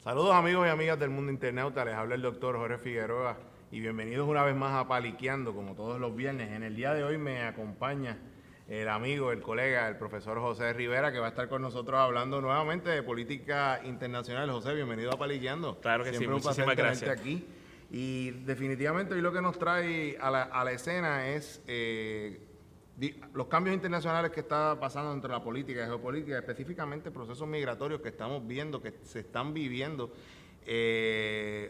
Saludos amigos y amigas del mundo internauta, les habla el doctor Jorge Figueroa y bienvenidos una vez más a Paliqueando, como todos los viernes. En el día de hoy me acompaña el amigo, el colega, el profesor José Rivera, que va a estar con nosotros hablando nuevamente de política internacional. José, bienvenido a Paliqueando. Claro que Siempre sí, muchísimas gracias. aquí. Y definitivamente hoy lo que nos trae a la escena es los cambios internacionales que está pasando entre la política y geopolítica, específicamente procesos migratorios que estamos viendo, que se están viviendo.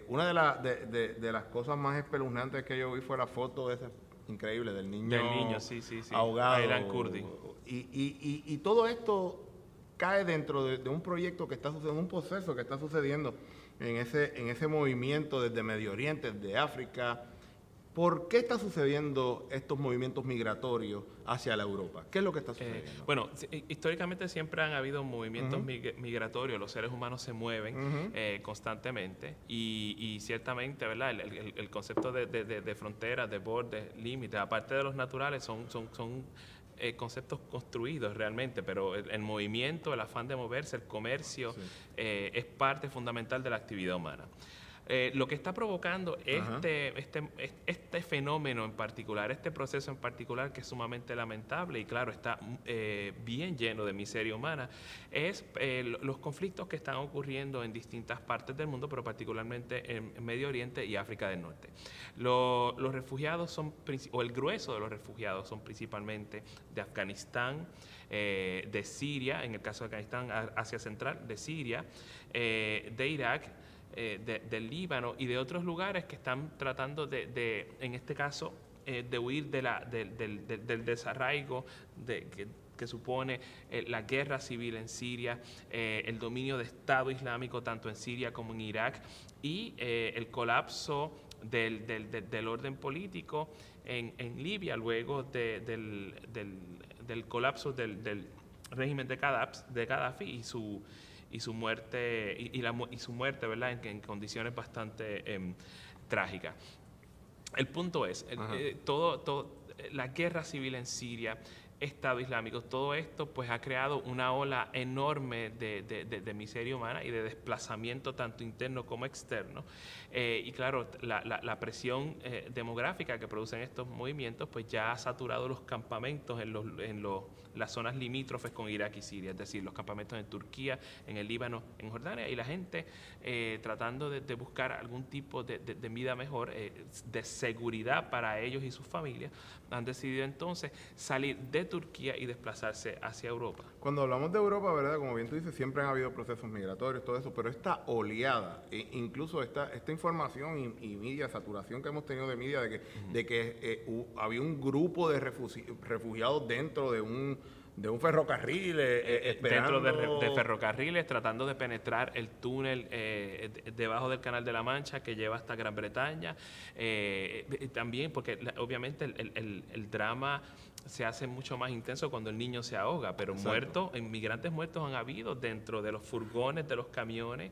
Una de las cosas más espeluznantes que yo vi fue la foto esa increíble del niño, sí. ahogado. Aylan Kurdi. Y todo esto cae dentro de un proyecto que está sucediendo, un proceso que está sucediendo en ese movimiento desde Medio Oriente, desde África. ¿Por qué están sucediendo estos movimientos migratorios hacia la Europa? ¿Qué es lo que está sucediendo? Bueno, históricamente siempre han habido movimientos migratorios, los seres humanos se mueven constantemente y ciertamente, ¿verdad? El concepto de fronteras, de bordes, límites, aparte de los naturales, son conceptos construidos realmente, pero el movimiento, el afán de moverse, el comercio, es parte fundamental de la actividad humana. Lo que está provocando este fenómeno en particular, este proceso en particular, que es sumamente lamentable y claro, está bien lleno de miseria humana, es los conflictos que están ocurriendo en distintas partes del mundo, pero particularmente en Medio Oriente y África del Norte. Los refugiados o el grueso de los refugiados son principalmente de Afganistán, de Siria, en el caso de Afganistán, Asia Central, de Siria, de Irak, del Líbano y de otros lugares que están tratando en este caso, de huir del desarraigo que supone la guerra civil en Siria, el dominio de Estado Islámico tanto en Siria como en Irak y el colapso del orden político en Libia luego del colapso del régimen de Gaddafi y su muerte, ¿verdad? En condiciones bastante trágicas. El punto es, la guerra civil en Siria, Estado Islámico, todo esto pues ha creado una ola enorme de miseria humana y de desplazamiento tanto interno como externo. Y claro, la presión demográfica que producen estos movimientos pues ya ha saturado los campamentos en las zonas limítrofes con Irak y Siria, es decir, los campamentos en Turquía, en el Líbano, en Jordania, y la gente tratando de buscar algún tipo de vida mejor, de seguridad para ellos y sus familias, han decidido entonces salir de Turquía y desplazarse hacia Europa. Cuando hablamos de Europa, ¿verdad? Como bien tú dices, siempre han habido procesos migratorios, todo eso, pero esta oleada, incluso esta información y media, saturación que hemos tenido de media, de que había un grupo de refugiados dentro de un ferrocarril, esperando... Dentro de ferrocarriles, tratando de penetrar el túnel debajo del Canal de la Mancha que lleva hasta Gran Bretaña. También porque obviamente el drama se hace mucho más intenso cuando el niño se ahoga, pero inmigrantes muertos han habido dentro de los furgones, de los camiones,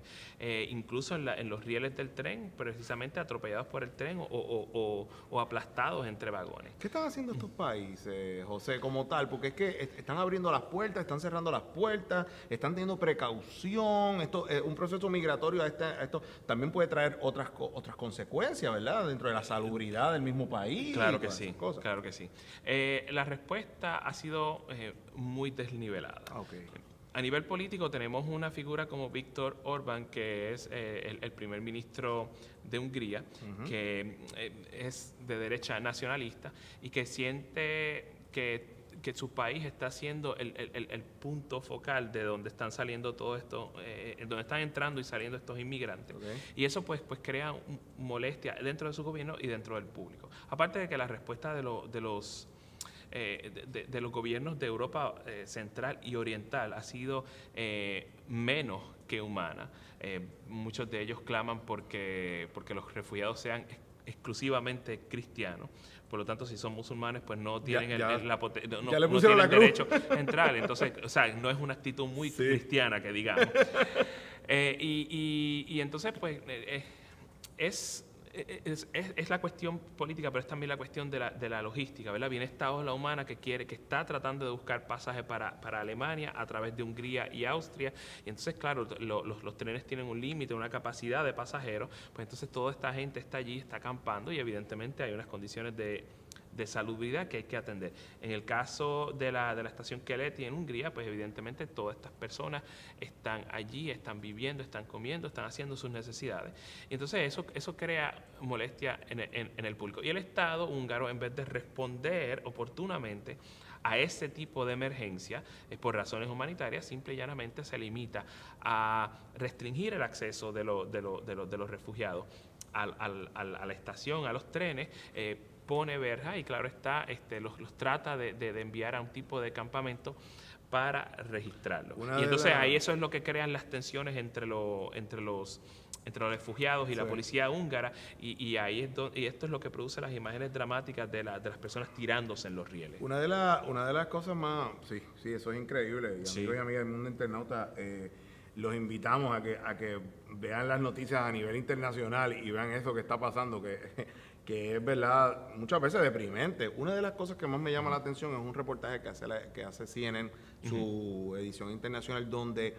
incluso en los rieles del tren, precisamente atropellados por el tren o aplastados entre vagones. ¿Qué están haciendo estos países, José, como tal? Porque es que están abriendo las puertas, están cerrando las puertas, están teniendo precaución. Un proceso migratorio a esto también puede traer otras consecuencias, ¿verdad? Dentro de la salubridad del mismo país. Claro que sí, claro que sí. La respuesta ha sido muy desnivelada. Okay. A nivel político tenemos una figura como Viktor Orbán, que es el primer ministro de Hungría, que es de derecha nacionalista y que siente que su país está siendo el punto focal de donde están saliendo todo esto, donde están entrando y saliendo estos inmigrantes. Okay. Y eso pues crea molestia dentro de su gobierno y dentro del público. Aparte de que la respuesta de los gobiernos de Europa Central y Oriental ha sido menos que humana. Muchos de ellos claman porque los refugiados sean exclusivamente cristianos. Por lo tanto, si son musulmanes, pues no tienen no tienen derecho a entrar. Entonces, o sea, no es una actitud muy cristiana, que digamos. Y entonces, pues, es la cuestión política, pero es también la cuestión de la logística, ¿verdad? Viene esta ola humana que está tratando de buscar pasaje para Alemania a través de Hungría y Austria. Y entonces, claro, los trenes tienen un límite, una capacidad de pasajeros, pues entonces toda esta gente está allí, está acampando y evidentemente hay unas condiciones de salubridad que hay que atender. En el caso de la estación Keleti en Hungría, pues evidentemente todas estas personas están allí, están viviendo, están comiendo, están haciendo sus necesidades. Y entonces eso crea molestia en el público. Y el Estado húngaro, en vez de responder oportunamente a ese tipo de emergencia, por razones humanitarias, simple y llanamente se limita a restringir el acceso de los refugiados a la estación, a los trenes, pone verja y claro está, los trata de enviar a un tipo de campamento para registrarlo. Y entonces ahí eso es lo que crean las tensiones entre los refugiados y la policía húngara, y esto es lo que produce las imágenes dramáticas de las personas tirándose en los rieles. Una de las cosas más, sí, eso es increíble, y amigos y amigas del mundo internauta, los invitamos a que vean las noticias a nivel internacional y vean eso que está pasando, que es verdad, muchas veces deprimente. Una de las cosas que más me llama la atención es un reportaje que hace CNN, su edición internacional, donde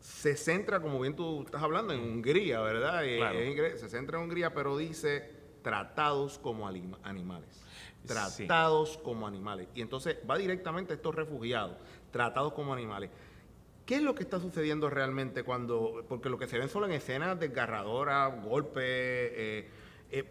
se centra, como bien tú estás hablando, en Hungría, ¿verdad? Claro. Se centra en Hungría, pero dice tratados como animales. Tratados como animales. Y entonces va directamente a estos refugiados, tratados como animales. ¿Qué es lo que está sucediendo realmente porque lo que se ven son escenas desgarradoras, golpes?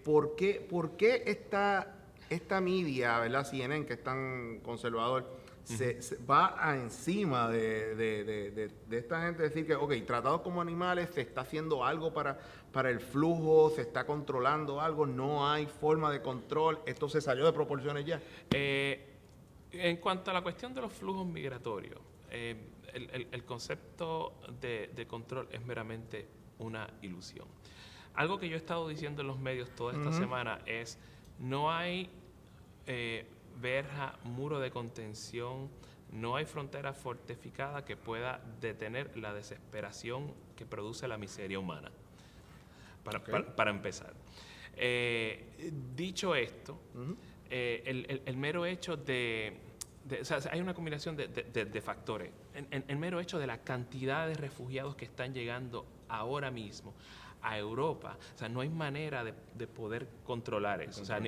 ¿Por qué esta media, ¿verdad? CNN, que es tan conservador, se va encima de esta gente, decir que, ok, tratados como animales, se está haciendo algo para el flujo, se está controlando algo, no hay forma de control, esto se salió de proporciones ya? En cuanto a la cuestión de los flujos migratorios, el concepto de control es meramente una ilusión. Algo que yo he estado diciendo en los medios toda esta semana es: no hay verja, muro de contención, no hay frontera fortificada que pueda detener la desesperación que produce la miseria humana, para empezar. Dicho esto, el mero hecho o sea, hay una combinación de factores. El mero hecho de la cantidad de refugiados que están llegando ahora mismo a Europa, o sea, no hay manera de poder controlar eso. O sea,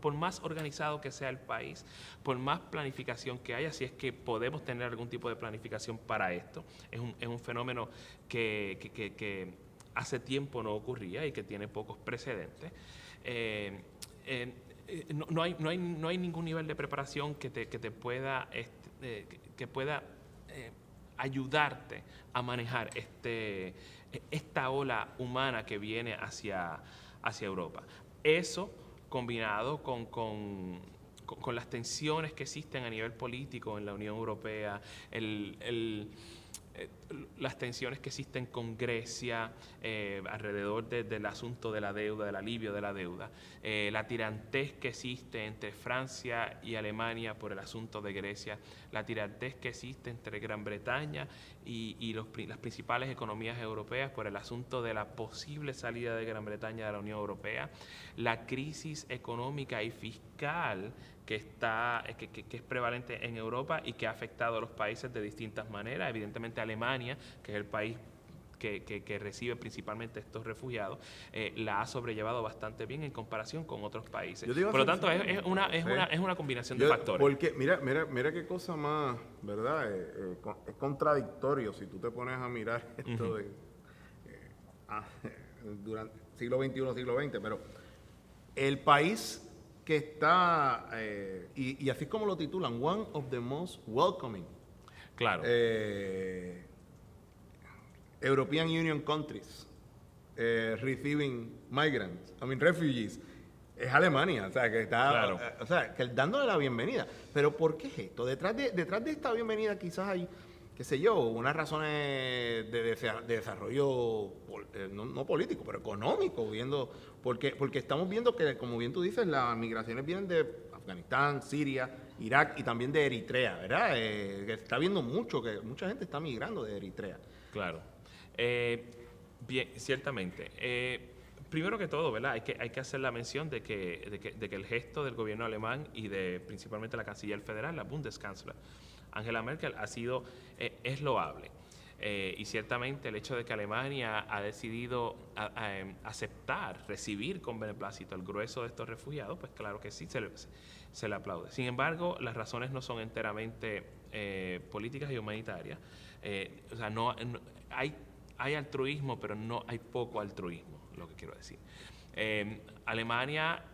por más organizado que sea el país, por más planificación que haya, si es que podemos tener algún tipo de planificación para esto, es un fenómeno que hace tiempo no ocurría y que tiene pocos precedentes. No hay ningún nivel de preparación que te pueda ayudarte a manejar esta ola humana que viene hacia Europa. Eso, combinado con las tensiones que existen a nivel político en la Unión Europea, las tensiones que existen con Grecia alrededor del asunto de la deuda, del alivio de la deuda, la tirantez que existe entre Francia y Alemania por el asunto de Grecia, la tirantez que existe entre Gran Bretaña y las principales economías europeas por el asunto de la posible salida de Gran Bretaña de la Unión Europea, la crisis económica y fiscal que es prevalente en Europa y que ha afectado a los países de distintas maneras. Evidentemente Alemania, que es el país que recibe principalmente estos refugiados, la ha sobrellevado bastante bien en comparación con otros países. Por lo tanto, es una combinación de factores. Porque mira qué cosa más, ¿verdad? Es contradictorio si tú te pones a mirar esto durante siglo XXI, siglo XX, pero el país que está, y así como lo titulan, one of the most welcoming. Claro. European Union countries receiving refugees, es Alemania, o sea, que está, claro, que dándole la bienvenida. Pero ¿por qué es esto? Detrás de esta bienvenida quizás hay qué sé yo, unas razones de desarrollo, no político, pero económico, porque estamos viendo que, como bien tú dices, las migraciones vienen de Afganistán, Siria, Irak y también de Eritrea, ¿verdad? Que está viendo que mucha gente está migrando de Eritrea. Claro. Bien, ciertamente. Primero que todo, ¿verdad? Hay que hacer la mención de que el gesto del gobierno alemán y de principalmente la canciller federal, la Bundeskanzler, Angela Merkel, es loable. Y ciertamente el hecho de que Alemania ha decidido aceptar, recibir con beneplácito el grueso de estos refugiados, pues claro que sí, se le aplaude. Sin embargo, las razones no son enteramente políticas y humanitarias. O sea, hay altruismo, pero no hay poco altruismo, lo que quiero decir. Alemania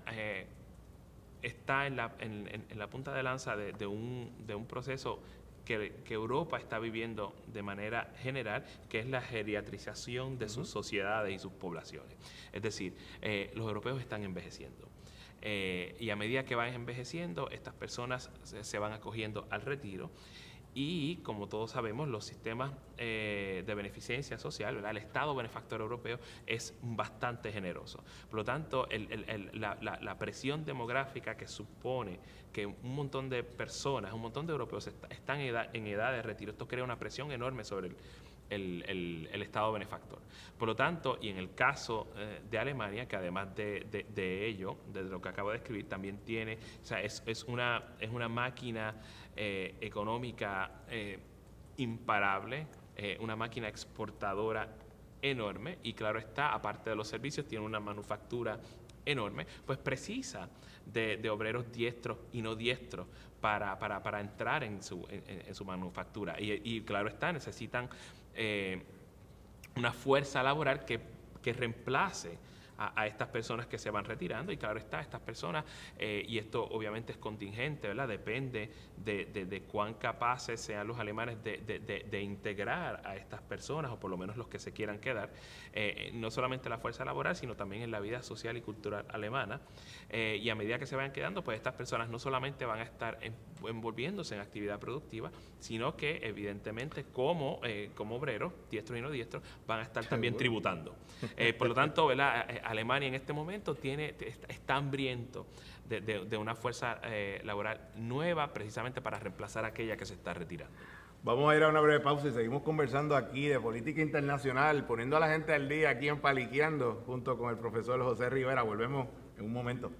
está en la punta de lanza de un proceso que Europa está viviendo de manera general, que es la geriatrización de sus sociedades y sus poblaciones. Es decir, los europeos están envejeciendo. Y a medida que van envejeciendo, estas personas se van acogiendo al retiro. Y, como todos sabemos, los sistemas de beneficencia social, ¿verdad? El Estado benefactor europeo es bastante generoso. Por lo tanto, la presión demográfica que supone que un montón de personas, un montón de europeos están en edad de retiro, esto crea una presión enorme sobre el Estado benefactor. Por lo tanto, y en el caso de Alemania, que además de ello, de lo que acabo de escribir, también tiene, o sea, es una máquina económica imparable, una máquina exportadora enorme, y claro está, aparte de los servicios, tiene una manufactura enorme, pues precisa de obreros diestros y no diestros para entrar en su manufactura. Y claro está, necesitan una fuerza laboral que reemplace a estas personas que se van retirando. Y claro está, estas personas, y esto obviamente es contingente, ¿verdad? Depende de cuán capaces sean los alemanes de integrar a estas personas, o por lo menos los que se quieran quedar, no solamente la fuerza laboral, sino también en la vida social y cultural alemana. Y a medida que se vayan quedando, pues estas personas no solamente van a estar envolviéndose en actividad productiva, sino que evidentemente como obreros, diestros y no diestros, van a estar también tributando. Por lo tanto, ¿verdad? Alemania en este momento está hambriento de una fuerza laboral nueva, precisamente para reemplazar a aquella que se está retirando. Vamos a ir a una breve pausa y seguimos conversando aquí de política internacional, poniendo a la gente al día aquí en Paliqueando, junto con el profesor José Rivera. Volvemos en un momento.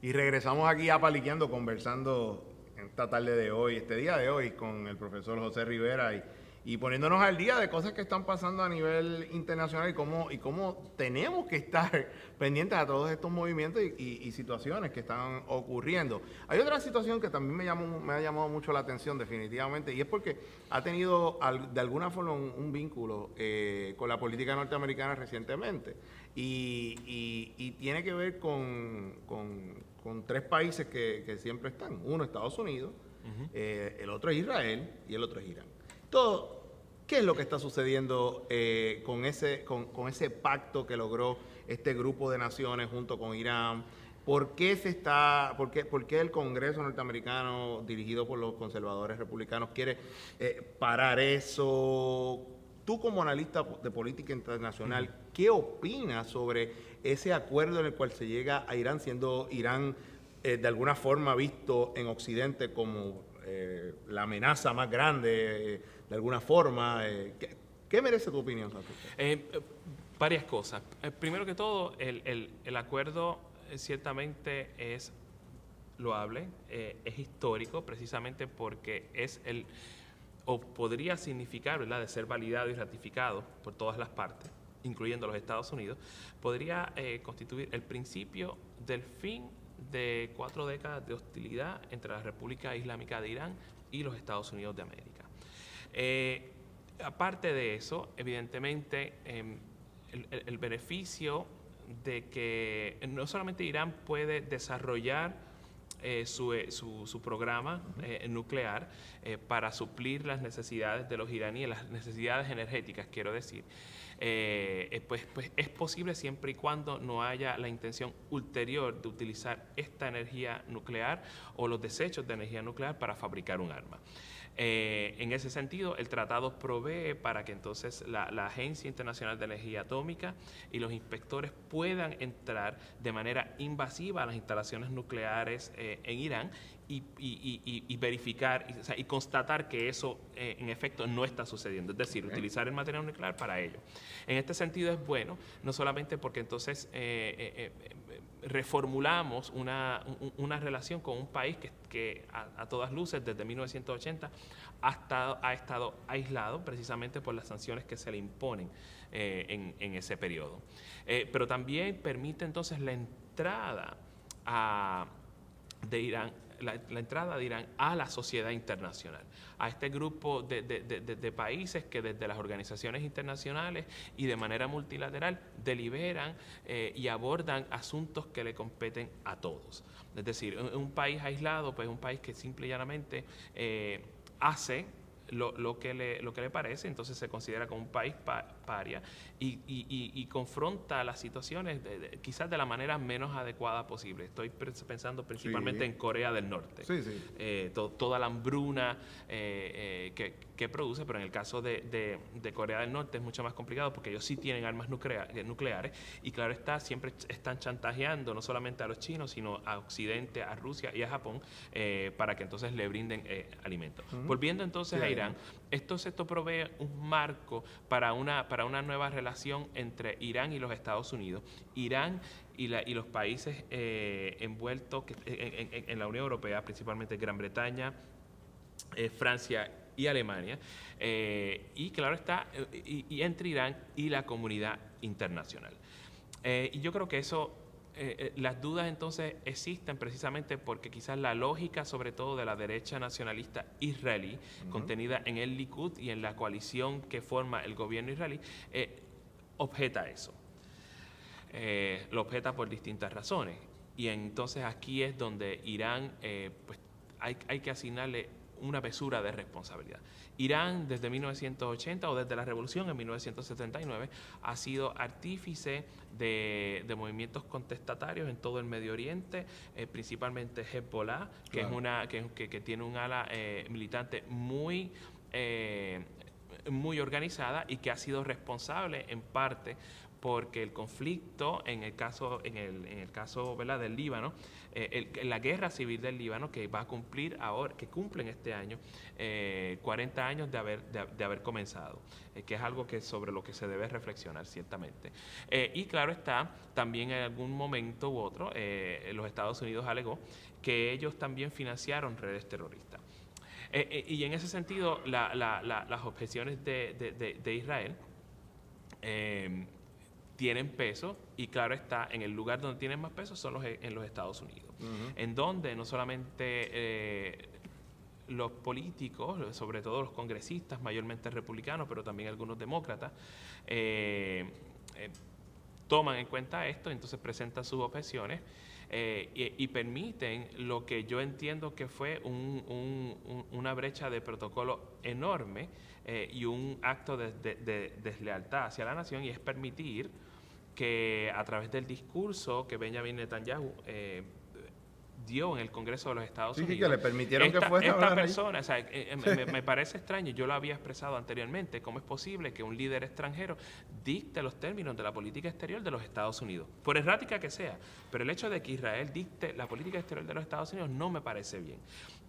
Y regresamos aquí a Paliqueando, conversando esta tarde de hoy, este día de hoy, con el profesor José Rivera y poniéndonos al día de cosas que están pasando a nivel internacional y cómo tenemos que estar pendientes a todos estos movimientos y situaciones que están ocurriendo. Hay otra situación que también me ha llamado mucho la atención definitivamente, y es porque ha tenido de alguna forma un vínculo con la política norteamericana recientemente. Y tiene que ver con tres países que siempre están. Uno, Estados Unidos, el otro es Israel y el otro es Irán. ¿Qué es lo que está sucediendo con ese pacto que logró este grupo de naciones junto con Irán? ¿Por qué el Congreso norteamericano, dirigido por los conservadores republicanos, quiere parar eso? Tú, como analista de política internacional, ¿qué opinas sobre ese acuerdo en el cual se llega a Irán, siendo Irán de alguna forma visto en Occidente como la amenaza más grande, de alguna forma? ¿Qué merece tu opinión, Varias cosas. Primero que todo, el acuerdo ciertamente es loable, es histórico, precisamente porque o podría significar, ¿verdad?, de ser validado y ratificado por todas las partes, incluyendo los Estados Unidos, podría constituir el principio del fin de 4 décadas de hostilidad entre la República Islámica de Irán y los Estados Unidos de América. Aparte de eso, evidentemente, el beneficio de que no solamente Irán puede desarrollar su programa nuclear para suplir las necesidades de los iraníes, las necesidades energéticas, quiero decir, pues es posible siempre y cuando no haya la intención ulterior de utilizar esta energía nuclear o los desechos de energía nuclear para fabricar un arma. En ese sentido, el tratado provee para que entonces la Agencia Internacional de Energía Atómica y los inspectores puedan entrar de manera invasiva a las instalaciones nucleares en Irán y verificar y constatar que eso en efecto no está sucediendo, es decir, utilizar el material nuclear para ello. En este sentido es bueno, no solamente porque entonces reformulamos una relación con un país que a todas luces desde 1980 ha estado aislado precisamente por las sanciones que se le imponen en ese periodo. Pero también permite entonces la entrada de Irán a la sociedad internacional, a este grupo de países que desde las organizaciones internacionales y de manera multilateral deliberan y abordan asuntos que le competen a todos. Es decir, un país aislado, pues un país que simple y llanamente hace lo que le parece, entonces se considera como un país paria y confronta las situaciones quizás de la manera menos adecuada posible. Estoy pensando principalmente en Corea del Norte. Toda la hambruna que produce, pero en el caso de Corea del Norte es mucho más complicado porque ellos sí tienen armas nucleares y claro está, siempre están chantajeando no solamente a los chinos, sino a Occidente, a Rusia y a Japón para que entonces le brinden alimentos. Volviendo entonces a Irán, esto provee un marco para una nueva relación entre Irán y los Estados Unidos. Irán y los países envueltos en la Unión Europea, principalmente Gran Bretaña, Francia y Alemania, y claro está, y entre Irán y la comunidad internacional. Y yo creo que eso, las dudas entonces existen precisamente porque quizás la lógica, sobre todo de la derecha nacionalista israelí, contenida en el Likud y en la coalición que forma el gobierno israelí, objeta eso. Lo objeta por distintas razones. Y entonces aquí es donde Irán, pues hay que asignarle una mesura de responsabilidad. Irán desde 1980 o desde la revolución en 1979 ha sido artífice de movimientos contestatarios en todo el Medio Oriente, principalmente Hezbollah, que tiene un ala militante muy organizada y que ha sido responsable en parte porque el conflicto en el caso ¿verdad? Del Líbano, la guerra civil del Líbano que va a cumplir ahora, que cumplen este año 40 años de haber comenzado, que es algo sobre lo que se debe reflexionar ciertamente. Y claro está, también en algún momento u otro, los Estados Unidos alegó que ellos también financiaron redes terroristas. Y en ese sentido, las objeciones de Israel tienen peso y claro está, en el lugar donde tienen más peso son en los Estados Unidos, en donde no solamente los políticos, sobre todo los congresistas, mayormente republicanos, pero también algunos demócratas, toman en cuenta esto, entonces presentan sus objeciones y permiten lo que yo entiendo que fue una brecha de protocolo enorme y un acto de deslealtad hacia la nación, y es permitir que a través del discurso que Benjamin Netanyahu dio en el Congreso de los Estados Unidos. Sí, que le permitieron que fuera esta persona, o sea, me parece extraño, yo lo había expresado anteriormente, cómo es posible que un líder extranjero dicte los términos de la política exterior de los Estados Unidos, por errática que sea, pero el hecho de que Israel dicte la política exterior de los Estados Unidos no me parece bien.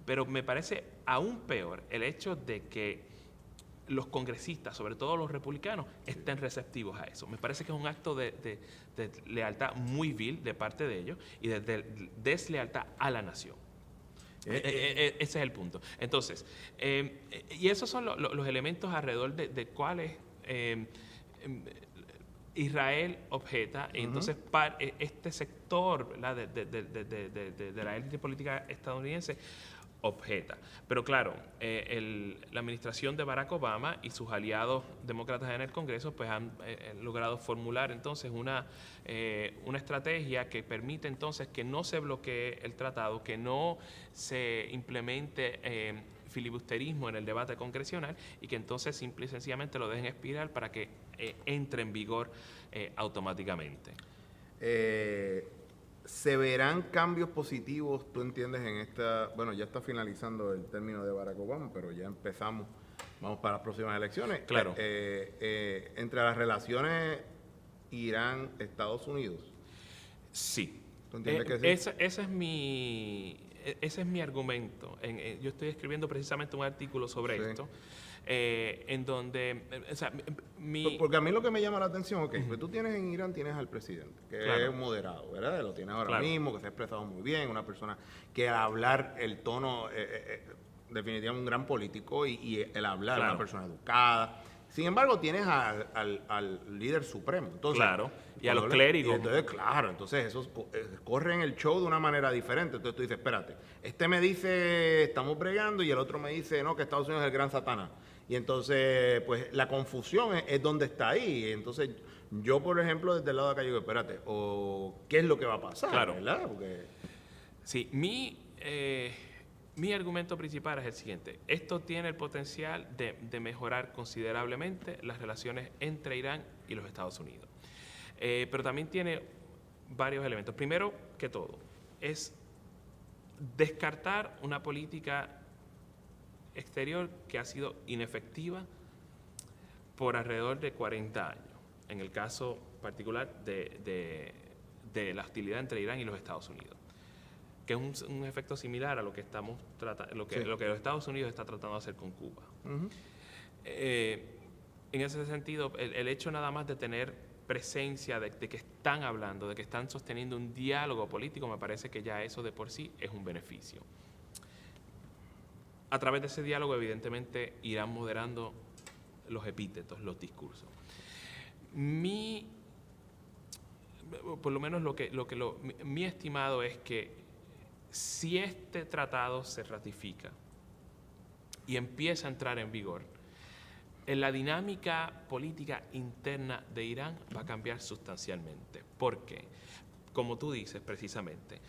Pero me parece aún peor el hecho de que los congresistas, sobre todo los republicanos, estén receptivos a eso. Me parece que es un acto de lealtad muy vil de parte de ellos y de deslealtad a la nación. Ese es el punto. Entonces, y esos son los elementos alrededor de cuáles Israel objeta. Entonces, este sector, ¿verdad? de la élite política estadounidense objeta. Pero claro, la administración de Barack Obama y sus aliados demócratas en el Congreso pues han logrado formular entonces una estrategia que permite entonces que no se bloquee el tratado, que no se implemente filibusterismo en el debate congresional y que entonces simple y sencillamente lo dejen expirar para que entre en vigor automáticamente. ¿Se verán cambios positivos, tú entiendes, en esta, bueno, ya está finalizando el término de Barack Obama, pero ya empezamos, vamos para las próximas elecciones? Claro. Entre las relaciones Irán-Estados Unidos. Sí. ¿Tú entiendes que sí? Ese es mi argumento. Yo estoy escribiendo precisamente un artículo sobre esto. En donde, o sea, porque a mí lo que me llama la atención, pues tú tienes en Irán, tienes al presidente, que es moderado, ¿verdad? Lo tienes ahora mismo, que se ha expresado muy bien, una persona que al hablar el tono, definitivamente un gran político y el hablar una persona educada. Sin embargo, tienes al líder supremo. Entonces, y a los clérigos. Entonces esos corren el show de una manera diferente. Entonces tú dices, espérate, este me dice, estamos bregando, y el otro me dice, no, que Estados Unidos es el gran Satanás. Y entonces, pues la confusión es donde está ahí. Entonces, yo, por ejemplo, desde el lado de acá, digo, espérate, o qué es lo que va a pasar, ¿verdad? Porque... Sí, mi argumento principal es el siguiente. Esto tiene el potencial de mejorar considerablemente las relaciones entre Irán y los Estados Unidos. Pero también tiene varios elementos. Primero que todo, es descartar una política exterior que ha sido inefectiva por alrededor de 40 años. En el caso particular de la hostilidad entre Irán y los Estados Unidos, que es un efecto similar a lo que estamos lo que los Estados Unidos está tratando de hacer con Cuba. En ese sentido, el hecho nada más de tener presencia, de que están hablando, de que están sosteniendo un diálogo político, me parece que ya eso de por sí es un beneficio. A través de ese diálogo, evidentemente, irán moderando los epítetos, los discursos. Por lo menos mi estimado es que si este tratado se ratifica y empieza a entrar en vigor, la dinámica política interna de Irán va a cambiar sustancialmente. ¿Por qué? Como tú dices precisamente,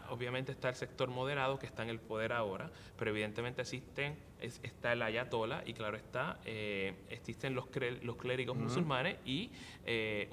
obviamente está el sector moderado que está en el poder ahora, pero evidentemente está el ayatollah y claro está, existen los clérigos musulmanes y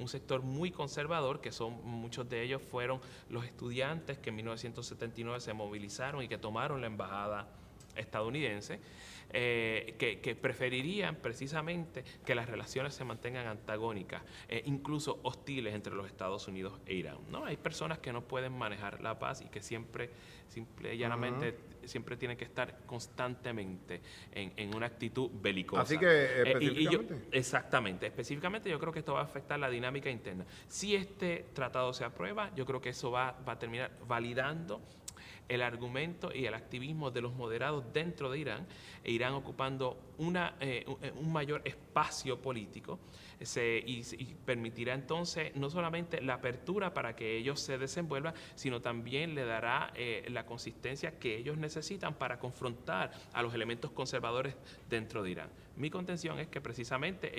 un sector muy conservador, que muchos de ellos fueron los estudiantes que en 1979 se movilizaron y que tomaron la embajada estadounidense, que preferirían precisamente que las relaciones se mantengan antagónicas, incluso hostiles entre los Estados Unidos e Irán, ¿no? Hay personas que no pueden manejar la paz y que simple y llanamente siempre tienen que estar constantemente en una actitud belicosa. Así que específicamente. Específicamente yo creo que esto va a afectar la dinámica interna. Si este tratado se aprueba, yo creo que eso va a terminar validando el argumento y el activismo de los moderados dentro de Irán, e Irán ocupando un mayor espacio político, y permitirá entonces no solamente la apertura para que ellos se desenvuelvan, sino también le dará la consistencia que ellos necesitan para confrontar a los elementos conservadores dentro de Irán. Mi contención es que precisamente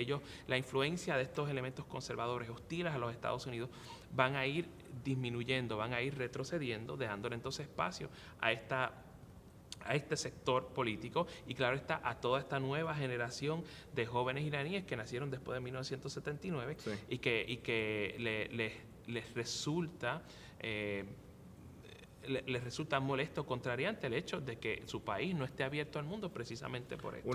la influencia de estos elementos conservadores hostiles a los Estados Unidos van a ir disminuyendo, van a ir retrocediendo, dejándole entonces espacio a este sector político y claro está a toda esta nueva generación de jóvenes iraníes que nacieron después de 1979 y que les resulta molesto, contrariante el hecho de que su país no esté abierto al mundo precisamente por esto.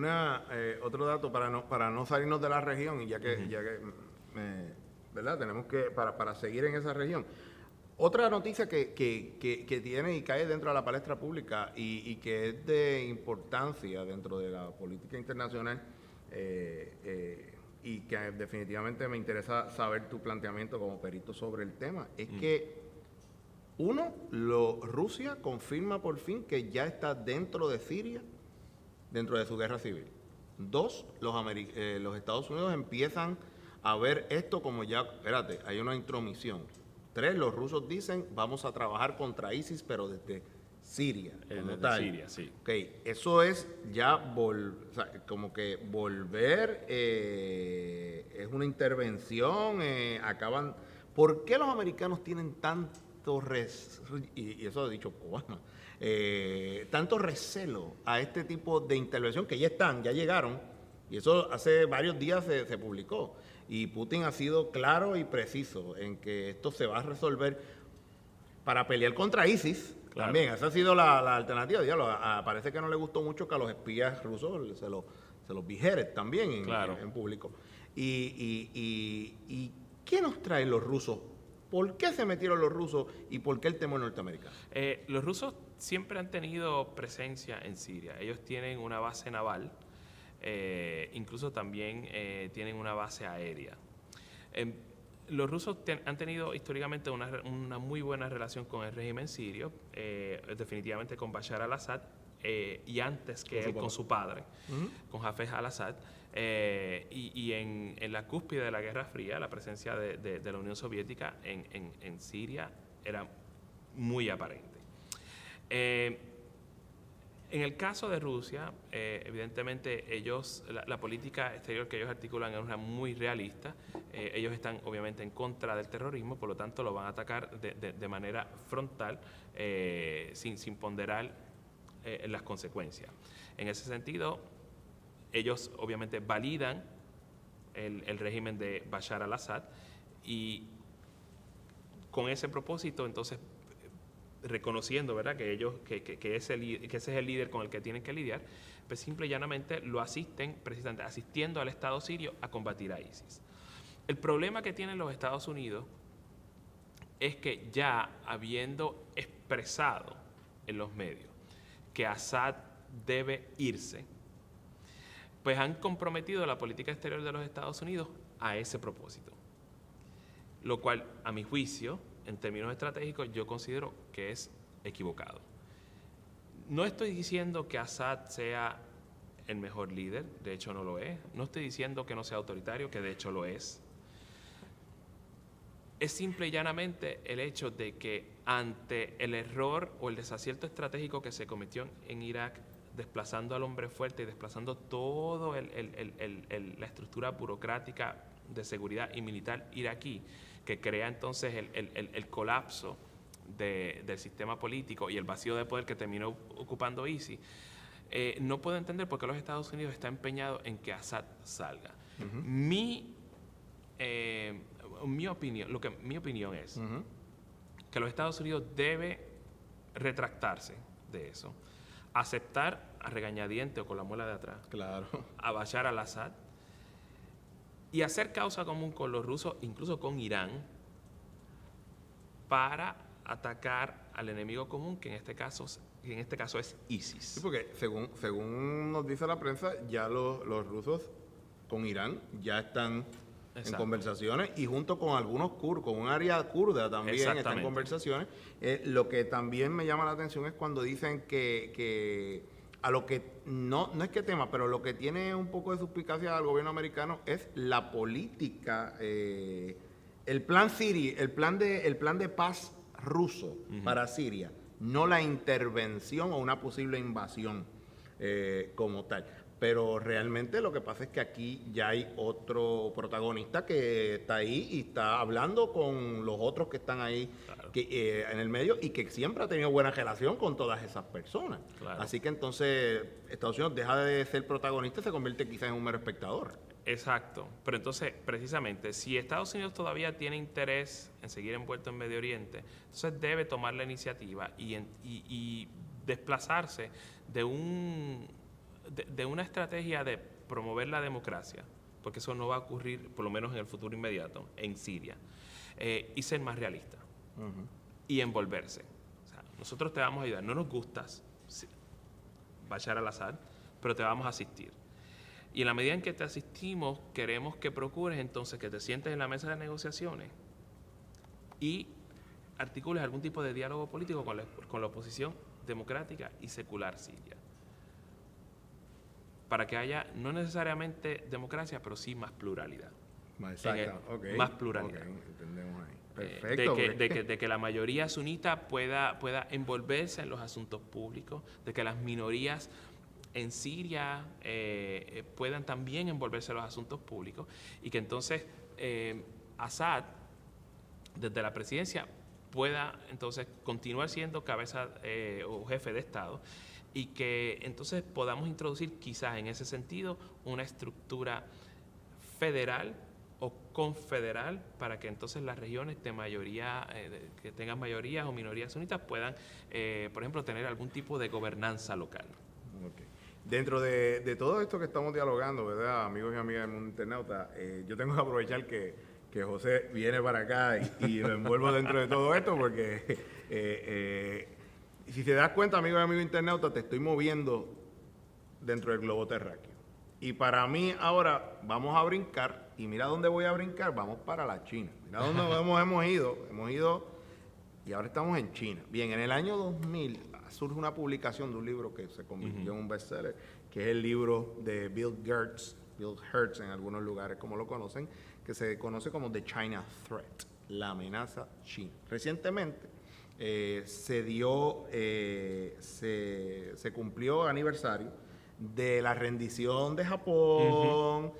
Otro dato para no salirnos de la región, y ya que ¿verdad? Tenemos que, para seguir en esa región. Otra noticia que tiene y cae dentro de la palestra pública y que es de importancia dentro de la política internacional, y que definitivamente me interesa saber tu planteamiento como perito sobre el tema, es que Rusia confirma por fin que ya está dentro de Siria, dentro de su guerra civil. 2, los Estados Unidos empiezan a ver esto como ya, espérate, hay una intromisión. 3, los rusos dicen, vamos a trabajar contra ISIS, pero desde Siria, como de tal. Siria, sí. Ok, eso es ya o sea, como que volver, es una intervención, acaban... ¿Por qué los americanos tienen y eso ha dicho Obama, tanto recelo a este tipo de intervención que ya llegaron, y eso hace varios días se publicó, y Putin ha sido claro y preciso en que esto se va a resolver para pelear contra ISIS? Claro. También, esa ha sido la alternativa. Diablo, parece que no le gustó mucho que a los espías rusos se los vigeren también Claro. en público. Y ¿qué nos traen los rusos? ¿Por qué se metieron los rusos y por qué el temor norteamericano? Los rusos siempre han tenido presencia en Siria. Ellos tienen una base naval, incluso también tienen una base aérea. Los rusos han tenido históricamente una muy buena relación con el régimen sirio, definitivamente con Bashar al-Assad, y antes que él con su padre, con Hafez al-Assad. Y en la cúspide de la Guerra Fría, la presencia de la Unión Soviética en Siria era muy aparente. En el caso de Rusia, evidentemente la política exterior que ellos articulan es una muy realista. Ellos están obviamente en contra del terrorismo, por lo tanto lo van a atacar de manera frontal, sin ponderar las consecuencias. En ese sentido, ellos obviamente validan el régimen de Bashar al-Assad, y con ese propósito, entonces, reconociendo, ¿verdad?, que ese es el líder con el que tienen que lidiar, pues simple y llanamente lo asisten, precisamente asistiendo al Estado sirio a combatir a ISIS. El problema que tienen los Estados Unidos es que, ya habiendo expresado en los medios que Assad debe irse, pues han comprometido la política exterior de los Estados Unidos a ese propósito. Lo cual, a mi juicio, en términos estratégicos, yo considero que es equivocado. No estoy diciendo que Assad sea el mejor líder, de hecho no lo es. No estoy diciendo que no sea autoritario, que de hecho lo es. Es simple y llanamente el hecho de que, ante el error o el desacierto estratégico que se cometió en Irak, desplazando al hombre fuerte y desplazando toda la estructura burocrática de seguridad y militar iraquí, que crea entonces el colapso del sistema político y el vacío de poder que terminó ocupando ISIS, no puedo entender por qué los Estados Unidos están empeñados en que Assad salga. Mi opinión es que los Estados Unidos debe retractarse de eso, aceptar a regañadiente o con la muela de atrás, claro, a Bashar al-Assad, y hacer causa común con los rusos, incluso con Irán, para atacar al enemigo común, que en este caso es ISIS. Sí, porque según nos dice la prensa, ya los rusos con Irán ya están en conversaciones, y junto con algunos kurdos, con un área kurda también están en conversaciones. Lo que también me llama la atención es cuando dicen que a lo que no es que tema, pero lo que tiene un poco de suspicacia al gobierno americano es la política, el plan de paz ruso para Siria, no la intervención o una posible invasión como tal. Pero realmente lo que pasa es que aquí ya hay otro protagonista que está ahí y está hablando con los otros que están ahí, claro, en el medio, y que siempre ha tenido buena relación con todas esas personas. Claro. Así que entonces Estados Unidos deja de ser protagonista y se convierte quizás en un mero espectador. Exacto. Pero entonces, precisamente, si Estados Unidos todavía tiene interés en seguir envuelto en Medio Oriente, entonces debe tomar la iniciativa y desplazarse de una estrategia de promover la democracia, porque eso no va a ocurrir, por lo menos en el futuro inmediato, en Siria, y ser más realista y envolverse. O sea, nosotros te vamos a ayudar, no nos gustas Bashar al-Assad, pero te vamos a asistir. Y en la medida en que te asistimos, queremos que procures entonces que te sientes en la mesa de negociaciones y articules algún tipo de diálogo político con la oposición democrática y secular siria, para que haya no necesariamente democracia, pero sí más pluralidad. más pluralidad. Okay, entendemos ahí. Perfecto. De que la mayoría sunita pueda envolverse en los asuntos públicos, de que las minorías en Siria puedan también envolverse en los asuntos públicos y que entonces Assad, desde la presidencia, pueda entonces continuar siendo cabeza o jefe de Estado y que entonces podamos introducir quizás en ese sentido una estructura federal o confederal para que entonces las regiones de mayoría, que tengan mayorías o minorías sunitas puedan, por ejemplo, tener algún tipo de gobernanza local. Okay. Dentro de todo esto que estamos dialogando, ¿verdad, amigos y amigas del mundo internauta? Yo tengo que aprovechar que José viene para acá y lo envuelvo dentro de todo esto porque si te das cuenta, amigos y amigos internautas, te estoy moviendo dentro del globo terráqueo. Y para mí ahora vamos a brincar, y mira dónde voy a brincar, vamos para la China. Mira dónde hemos ido y ahora estamos en China. Bien, en el año 2000 surge una publicación de un libro que se convirtió en un bestseller, que es el libro de Bill Hertz en algunos lugares como lo conocen, que se conoce como The China Threat, la amenaza china. Recientemente se cumplió aniversario de la rendición de Japón,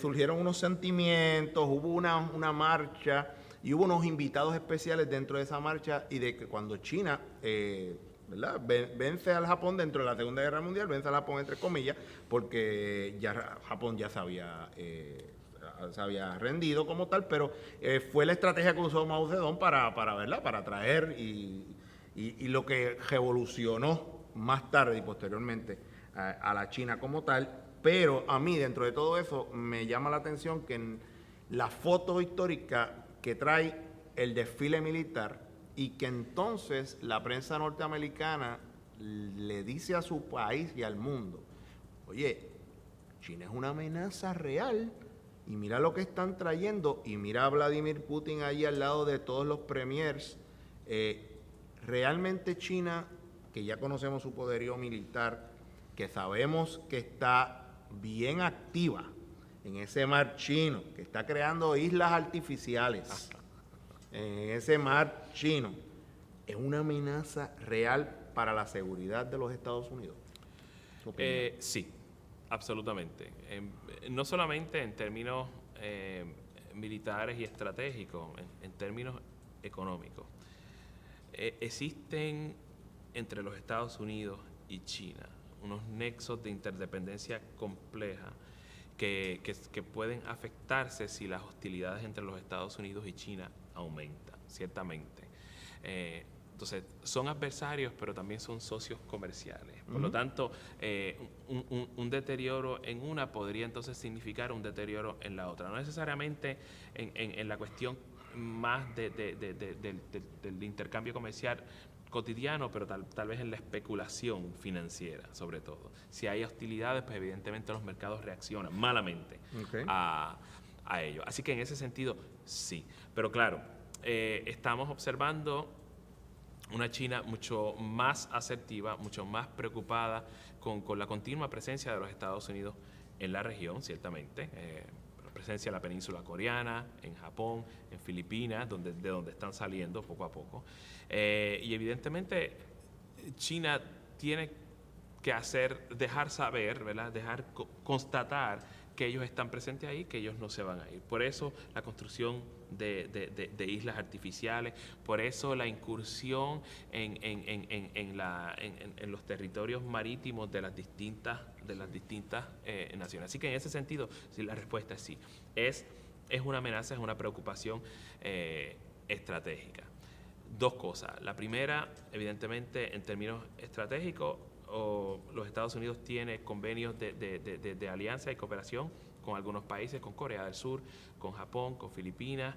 surgieron unos sentimientos, hubo una marcha y hubo unos invitados especiales dentro de esa marcha y de que cuando China ¿verdad? Vence al Japón dentro de la Segunda Guerra Mundial, vence al Japón entre comillas, porque ya Japón ya se había rendido como tal, pero fue la estrategia que usó Mao Zedong ¿verdad? Para traer y lo que revolucionó más tarde y posteriormente a la China como tal. Pero a mí, dentro de todo eso, me llama la atención que en la foto histórica que trae el desfile militar y que entonces la prensa norteamericana le dice a su país y al mundo, oye, China es una amenaza real y mira lo que están trayendo y mira a Vladimir Putin ahí al lado de todos los premiers. Realmente China, que ya conocemos su poderío militar, que sabemos que está bien activa en ese mar chino, que está creando islas artificiales en ese mar chino, es una amenaza real para la seguridad de los Estados Unidos. Sí, absolutamente. No solamente en términos militares y estratégicos, en términos económicos. Existen entre los Estados Unidos y China unos nexos de interdependencia compleja que pueden afectarse si las hostilidades entre los Estados Unidos y China aumentan, ciertamente. Entonces, son adversarios, pero también son socios comerciales. Por lo tanto, un deterioro en una podría entonces significar un deterioro en la otra. No necesariamente en la cuestión más del intercambio comercial cotidiano, pero tal vez en la especulación financiera, sobre todo. Si hay hostilidades, pues evidentemente los mercados reaccionan malamente a ello. Así que en ese sentido, sí. Pero claro, estamos observando una China mucho más asertiva, mucho más preocupada con la continua presencia de los Estados Unidos en la región, ciertamente. Presencia en la península coreana, en Japón, en Filipinas, de donde están saliendo poco a poco. Y evidentemente China tiene que dejar saber, ¿verdad? Constatar que ellos están presentes ahí, que ellos no se van a ir. Por eso la construcción de islas artificiales, por eso la incursión en los territorios marítimos de las distintas naciones. Así que en ese sentido, sí, la respuesta es sí. Es una amenaza, es una preocupación estratégica. Dos cosas. La primera, evidentemente, en términos estratégicos, los Estados Unidos tienen convenios de alianza y cooperación con algunos países, con Corea del Sur, con Japón, con Filipinas,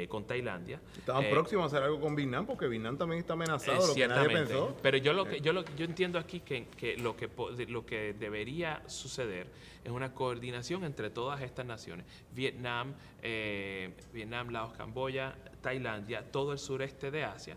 con Tailandia. Estaban próximos a hacer algo con Vietnam, porque Vietnam también está amenazado, lo que nadie pensó. Pero yo entiendo aquí que lo que debería suceder es una coordinación entre todas estas naciones. Vietnam, Laos, Camboya, Tailandia, todo el sureste de Asia,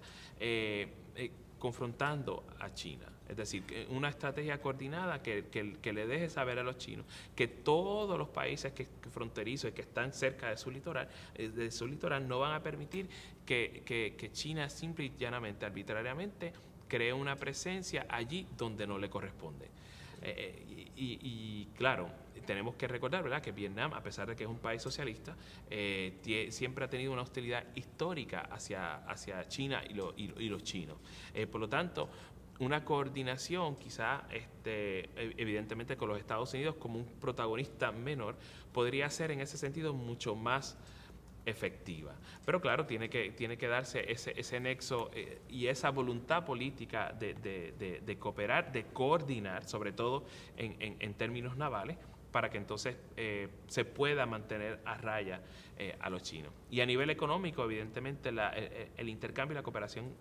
confrontando a China. Es decir, una estrategia coordinada que le deje saber a los chinos que todos los países que fronterizos y que están cerca de su litoral no van a permitir que China simple y llanamente, arbitrariamente, cree una presencia allí donde no le corresponde. Y claro, tenemos que recordar, ¿verdad?, que Vietnam, a pesar de que es un país socialista, siempre ha tenido una hostilidad histórica hacia China y los chinos. Por lo tanto, una coordinación quizá, evidentemente con los Estados Unidos como un protagonista menor, podría ser en ese sentido mucho más efectiva. Pero claro, tiene que darse ese nexo y esa voluntad política de cooperar, de coordinar, sobre todo en términos navales, para que entonces se pueda mantener a raya a los chinos. Y a nivel económico, evidentemente, el intercambio y la cooperación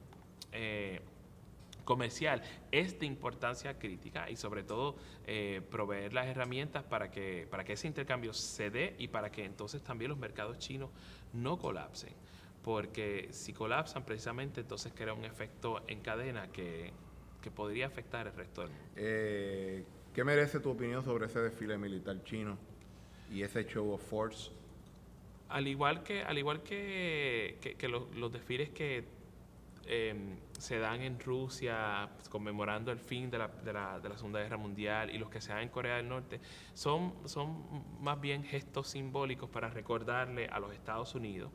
comercial es de importancia crítica y sobre todo proveer las herramientas para que ese intercambio se dé y para que entonces también los mercados chinos no colapsen, porque si colapsan precisamente entonces crea un efecto en cadena que podría afectar el resto del mundo. ¿Qué merece tu opinión sobre ese desfile militar chino y ese show of force? Al igual que los desfiles que se dan en Rusia conmemorando el fin de la Segunda Guerra Mundial y los que se dan en Corea del Norte son más bien gestos simbólicos para recordarle a los Estados Unidos,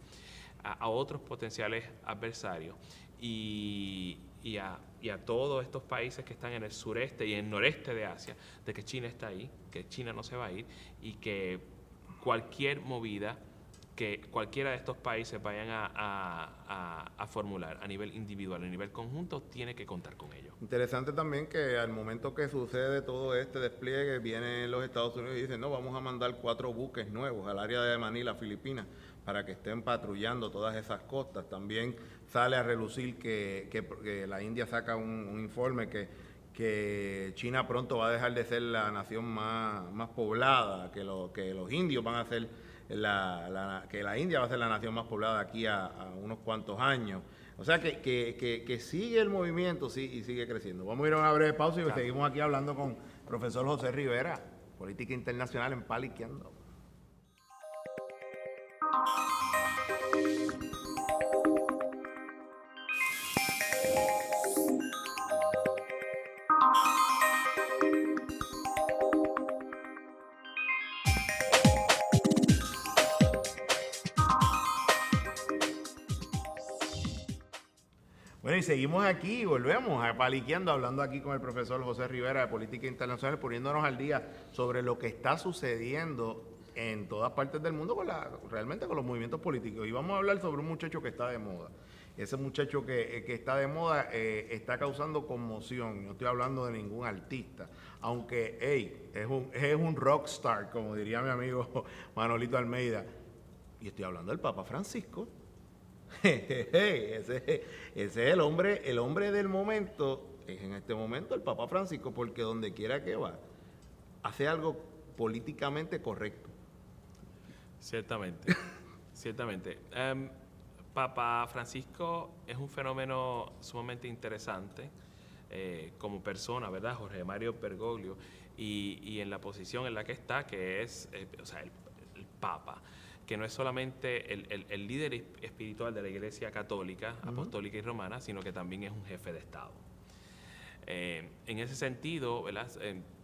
a otros potenciales adversarios y a todos estos países que están en el sureste y en el noreste de Asia, de que China está ahí, que China no se va a ir y que cualquier movida que cualquiera de estos países vayan a formular a nivel individual, a nivel conjunto, tiene que contar con ello. Interesante también que al momento que sucede todo este despliegue, vienen los Estados Unidos y dicen, no, vamos a mandar 4 buques nuevos al área de Manila, Filipinas, para que estén patrullando todas esas costas. También sale a relucir que la India saca un informe que China pronto va a dejar de ser la nación más poblada, que los indios van a ser que la India va a ser la nación más poblada aquí a unos cuantos años. O sea que sigue el movimiento y sigue creciendo. Vamos a ir a una breve pausa y seguimos aquí hablando con el profesor José Rivera, Política Internacional en Paliqueando. Bueno, y seguimos aquí, volvemos a Paliqueando, hablando aquí con el profesor José Rivera de Política Internacional, poniéndonos al día sobre lo que está sucediendo en todas partes del mundo realmente con los movimientos políticos. Y vamos a hablar sobre un muchacho que está de moda. Ese muchacho que está de moda está causando conmoción. No estoy hablando de ningún artista, aunque es un rockstar, como diría mi amigo Manolito Almeida. Y estoy hablando del Papa Francisco. Ese es el hombre del momento, es en este momento el Papa Francisco, porque donde quiera que va, hace algo políticamente correcto. Ciertamente, ciertamente. Papa Francisco es un fenómeno sumamente interesante como persona, ¿verdad? Jorge Mario Bergoglio, y en la posición en la que está, que es el Papa, que no es solamente el líder espiritual de la Iglesia Católica, Apostólica y Romana, sino que también es un jefe de Estado. En ese sentido, ¿verdad?,